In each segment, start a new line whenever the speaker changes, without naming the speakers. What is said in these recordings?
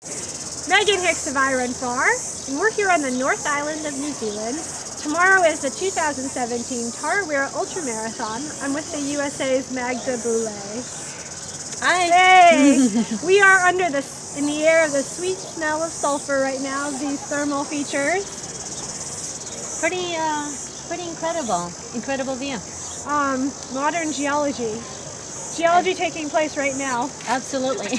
Megan Hicks of I Run Far, and we're here on the North Island of New Zealand. Tomorrow is the 2017 Tarawera Ultramarathon. I'm with the USA's Magda Boulet.
Hi.
Hey! We are in the air of the sweet smell of sulfur right now, these thermal features.
Pretty incredible view.
Modern geology. Geology taking place right now.
Absolutely.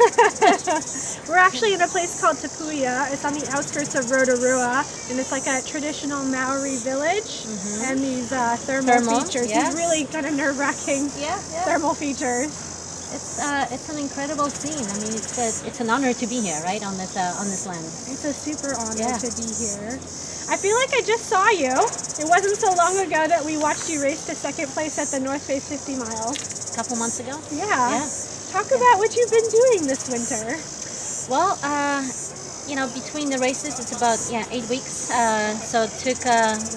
We're actually in a place called Tapuia. It's on the outskirts of Rotorua, and it's like a traditional Maori village. And these thermal features,
yeah.
these really kind of nerve-wracking thermal features.
It's an incredible scene. I mean, it's an honor to be here, right, on this land.
It's a super honor to be here. I feel like I just saw you. It wasn't so long ago that we watched you race to second place at the North Face 50 miles.
A couple months ago.
Yeah. Talk about what you've been doing this winter.
Well, between the races, it's about 8 weeks. So it took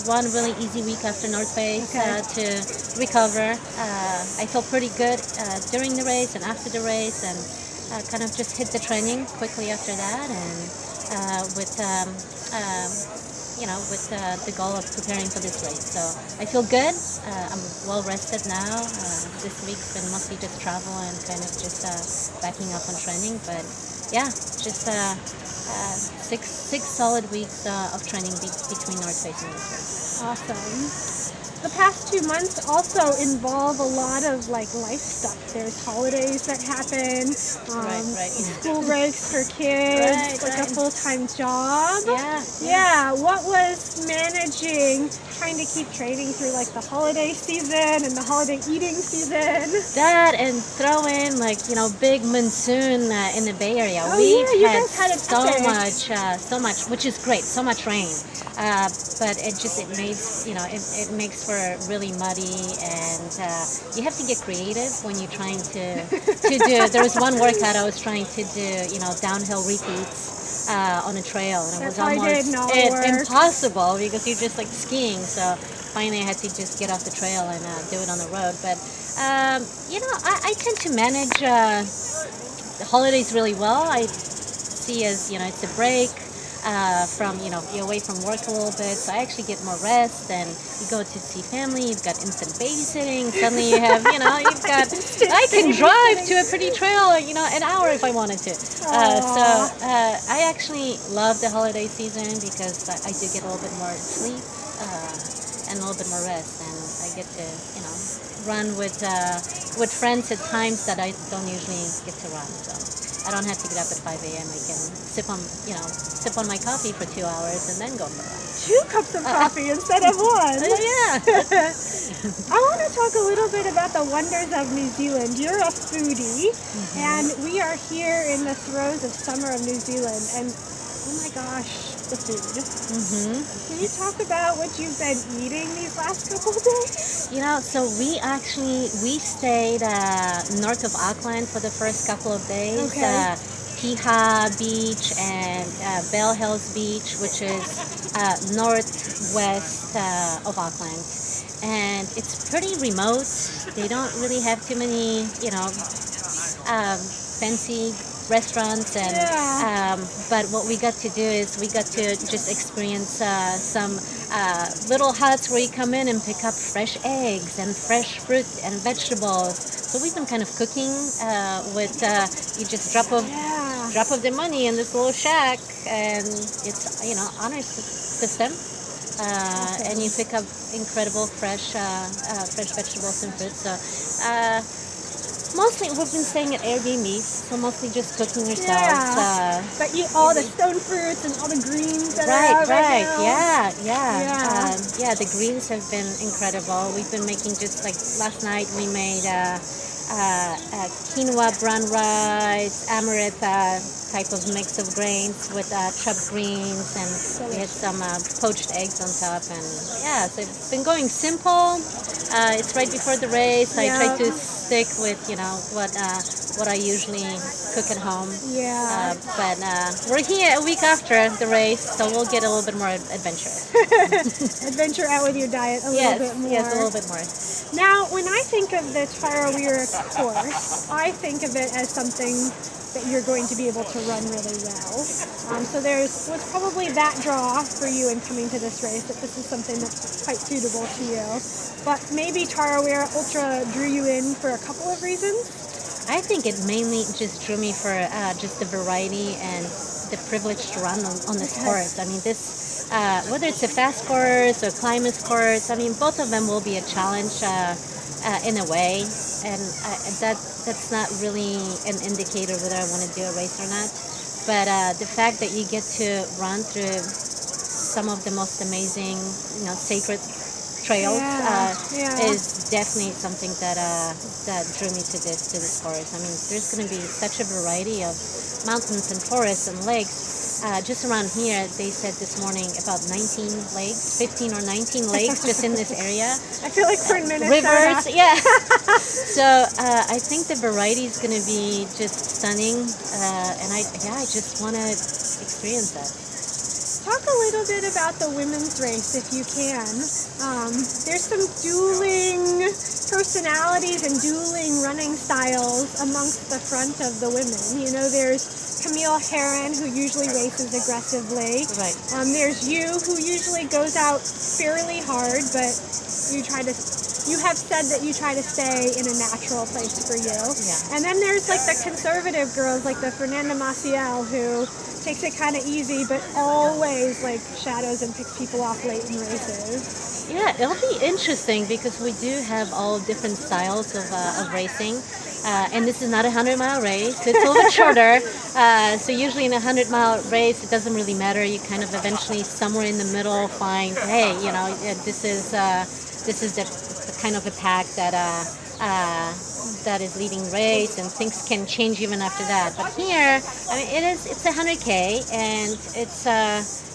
one really easy week after North Face to recover. I felt pretty good during the race and after the race, and kind of just hit the training quickly after that, and with the goal of preparing for this race. So I feel good. I'm well rested now. This week's been mostly just travel and kind of just backing up on training. But yeah, just 6 solid weeks of training between North Face and this race.
Awesome. The past 2 months also involve a lot of life stuff. There's holidays that happen, school breaks for kids, a full-time job. Yeah. What was managing, trying to keep training through the holiday season and the holiday eating season?
That, and throw in big monsoon in the Bay Area.
You guys had
so much, which is great. So much rain. But it makes for really muddy, and you have to get creative when you're trying to do. There was one workout I was trying to do, downhill repeats on a trail, and it was almost impossible because you're just skiing. So finally, I had to just get off the trail and do it on the road. But I tend to manage the holidays really well. I see as it's a break. From you're away from work a little bit, so I actually get more rest, and you go to see family. You've got instant babysitting. Suddenly you have you've got I can drive to a pretty trail an hour if I wanted to. So I actually love the holiday season because I do get a little bit more sleep and a little bit more rest, and I get to run with friends at times that I don't usually get to run. So I don't have to get up at 5 a.m. I can sip on my coffee for 2 hours and then go for a run.
2 cups of coffee instead of one. I want to talk a little bit about the wonders of New Zealand. You're a foodie, and we are here in the throes of summer of New Zealand, and oh my gosh, the food. Can you talk about what you've been eating these last couple of days?
So we stayed north of Auckland for the first couple of days. Piha Beach and Bell Hills Beach, which is northwest of Auckland. And it's pretty remote. They don't really have too many, fancy restaurants, and but what we got to do is we got to just experience some little huts where you come in and pick up fresh eggs and fresh fruit and vegetables. So we've been kind of cooking with you just drop of the money in this little shack, and it's honor system, and you pick up incredible fresh vegetables and fruit. So mostly we've been staying at Airbnbs, so mostly just cooking yourselves.
But eat all the stone fruits and all the greens that are out right now. The greens have been incredible. We've been making just last night we made quinoa, brown rice, amaranth type of mix of grains with chopped greens, and we had some poached eggs on top. And so it's been going simple. It's right before the race. I try to stick with what I usually cook at home. But we're here a week after the race, so we'll get a little bit more adventurous. Adventure out with your diet a little bit more.
Yes, a little bit more.
Now, when I think of the Tarawera course, I think of it as something
that you're going to be able to run really well. So was probably that draw for you in coming to this race, that this is something that's quite suitable to you. But maybe Tarawera Ultra drew you in for a couple of reasons?
I think it mainly just drew me for just the variety and the privilege to run on this course. I mean, this whether it's a fast course or climbers course, I mean, both of them will be a challenge in a way, and that's not really an indicator whether I want to do a race or not. But the fact that you get to run through some of the most amazing, sacred trails is definitely something that drew me to this course. I mean, there's going to be such a variety of mountains and forests and lakes. Just around here, they said this morning about 19 lakes, 15 or 19 lakes just in this area.
I feel like for a minute.
Rivers, yeah. So I think the variety is going to be just stunning, and I just want to experience that.
Talk a little bit about the women's race, if you can. There's some dueling personalities and dueling running styles amongst the front of the women. There's Camille Herron, who usually races aggressively.
Right.
There's you, who usually goes out fairly hard, but you have said that you try to stay in a natural place for you.
Yeah.
And then there's like the conservative girls, like the Fernanda Maciel, who takes it kind of easy, but always like shadows and picks people off late in races.
Yeah, it'll be interesting because we do have all different styles of racing. And this is not a 100-mile race. It's a little bit shorter. So usually in a 100-mile race, it doesn't really matter. You kind of eventually somewhere in the middle find, hey, this is the kind of a pack that is leading race, and things can change even after that. But here, I mean, it's a 100K, and it's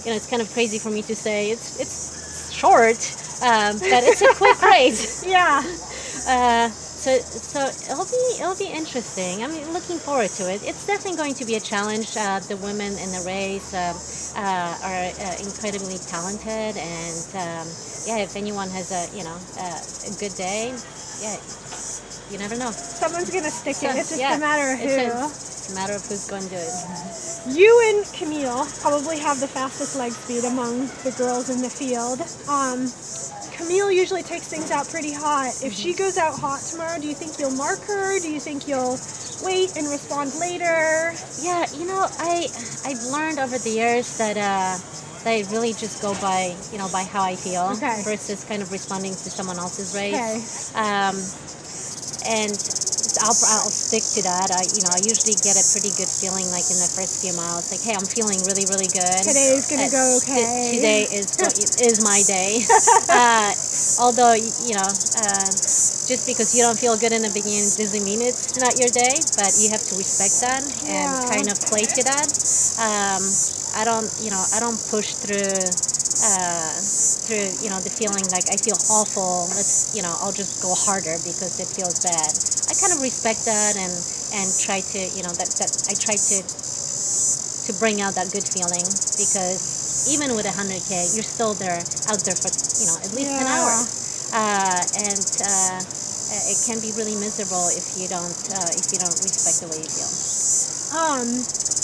it's kind of crazy for me to say it's short, but it's a quick race.
Yeah.
So it'll be interesting. I'm looking forward to it. It's definitely going to be a challenge. The women in the race are incredibly talented, and if anyone has a good day, you never know.
Someone's gonna stick it. It's just a matter of who.
It's a matter of who's going to do it.
You and Camille probably have the fastest leg speed among the girls in the field. Camille usually takes things out pretty hot. If she goes out hot tomorrow, do you think you'll mark her? Do you think you'll wait and respond later?
Yeah, I've learned over the years that I really just go by how I feel versus kind of responding to someone else's race. And I'll stick to that. I usually get a pretty good feeling like in the first few miles, like, hey, I'm feeling really, really good.
Today's gonna go okay.
Today is my day. Although just because you don't feel good in the beginning doesn't mean it's not your day, but you have to respect that and kind of play to that. I don't push through the feeling like I feel awful. I'll just go harder because it feels bad. I kind of respect that and try to I try to bring out that good feeling, because even with 100K, you're still out there for at least an hour, and it can be really miserable if you don't respect the way you feel.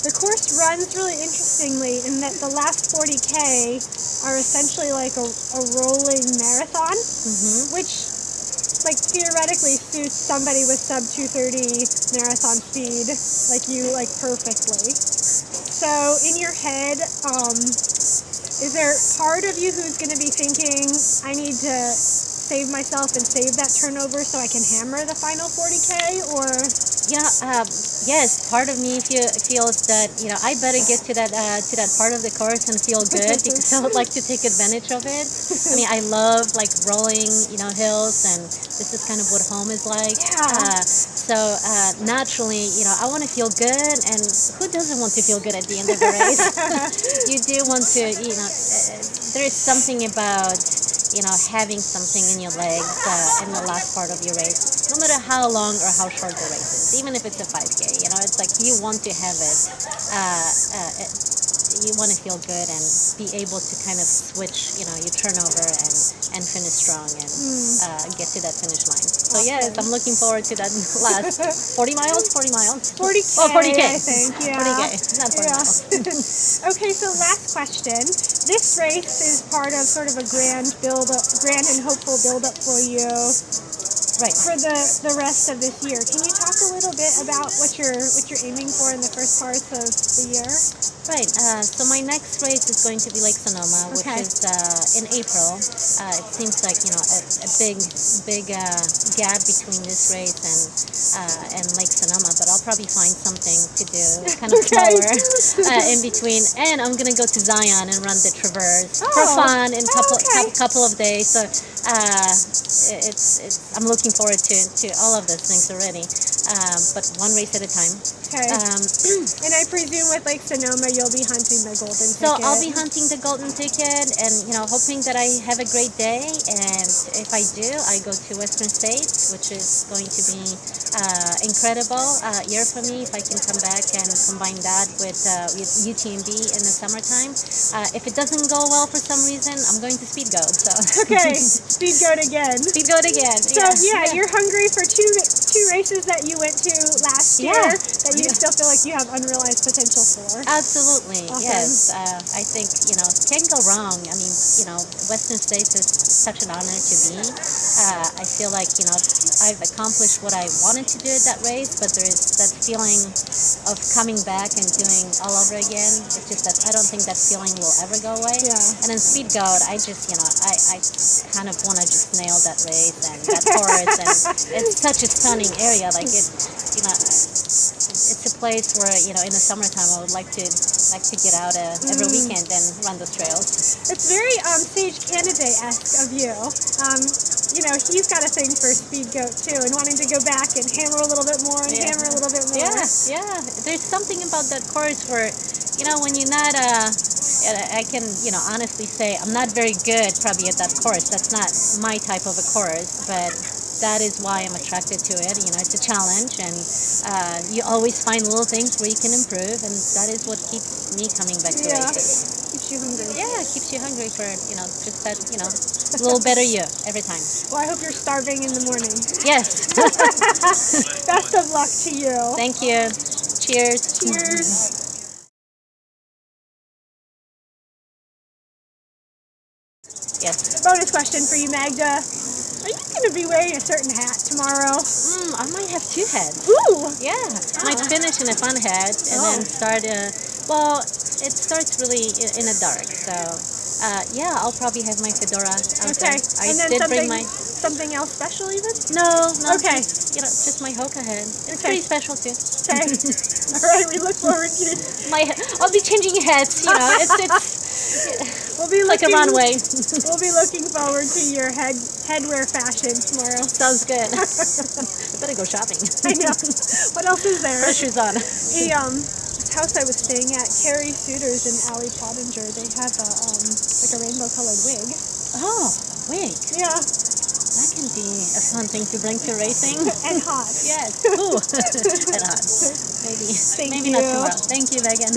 The course runs really interestingly in that the last 40K are essentially like a rolling marathon, which like theoretically suits somebody with sub 230 marathon speed like you, like perfectly. So in your head, is there part of you who's going to be thinking, I need to save myself and save that turnover so I can hammer the final 40K, or?
Yes, part of me feels that I better get to that part of the course and feel good because I would like to take advantage of it. I mean, I love like rolling hills, and this is kind of what home is like. So naturally, I want to feel good, and who doesn't want to feel good at the end of the race? You do want to, there is something about having something in your legs in the last part of your race, no matter how long or how short the race is, even if it's a 5K. It's like you want to have it. You want to feel good and be able to kind of switch, your turnover and finish strong and get to that finish line. So yes, I'm looking forward to that last 40 miles, 40 miles.
40K,
Oh, 40K.
I think, yeah.
40K, not 40
Yeah.
miles.
Okay, so last question. This race is part of sort of a grand and hopeful build-up for you
Right.
for the rest of this year. Can you talk a little bit about what you're aiming for in the first parts of the year?
Right. So my next race is going to be Lake Sonoma, which
Okay.
is in April. It seems like a big gap between this race and Lake Sonoma, but I'll probably find something to do kind of
Okay.
smaller in between. And I'm gonna go to Zion and run the Traverse for
Oh.
fun in
Okay.
couple of days. So I'm looking forward to all of those things already. But one race at a time.
Okay. And I presume with Lake Sonoma, you'll be hunting the golden ticket.
So I'll be hunting the golden ticket and, hoping that I have a great day. And if I do, I go to Western States, which is going to be incredible year for me if I can come back and combine that with UTMB in the summertime. If it doesn't go well for some reason, I'm going to Speed Goat. So.
Okay, Speed Goat again.
Speed Goat again.
So yeah, you're hungry for two races that you went to last year that you still feel like you have unrealized potential for.
Absolutely,
Awesome.
yes. I think, can't go wrong. I mean, Western States is such an honor to be. I feel like, I've accomplished what I wanted to do at that race, but there is that feeling of coming back and doing all over again. It's just that I don't think that feeling will ever go away.
Yeah.
And in Speed Goat, I just, I kind of want to just nail that race and that course. And it's such a stunning area. Like it's a place where, in the summertime, I would like to get out every weekend and run those trails.
It's very Sage Candidate-esque of you. He's got a thing for Speed Goat too, and wanting to go back and hammer a little bit more and hammer a little bit more.
Yeah. There's something about that course where, when you're not, I can, honestly say I'm not very good probably at that course. That's not my type of a course, but that is why I'm attracted to it. It's a challenge, and you always find little things where you can improve, and that is what keeps me coming back to races.
Keeps you hungry.
Yeah, it keeps you hungry for, just that, a little better you every time.
Well, I hope you're starving in the morning.
Yes.
Best of luck to you.
Thank you. Cheers.
Cheers.
Yes.
Bonus question for you, Magda. Are you going to be wearing a certain hat tomorrow?
I might have two heads.
Ooh!
Yeah. Might finish in a fun hat and then start, it starts really in the dark. So, I'll probably have my fedora out there. I
And then
did bring my...
something else special even?
No.
Okay.
Just my Hoka head. It's pretty special too.
Okay. All right, we look forward to
I'll be changing heads,
We'll be
like a runway.
We'll be looking forward to your headwear fashion tomorrow.
Sounds good. Better go shopping.
I know. What else is there?
Pressure's on.
This house I was staying at, Carrie Suiters and Allie Pottinger, they have a rainbow colored wig.
Oh, wig.
Yeah.
That can be a fun thing to bring to racing.
And hot.
Yes. Ooh. And hot. Maybe
Thank
not
you.
tomorrow. Thank you, Megan.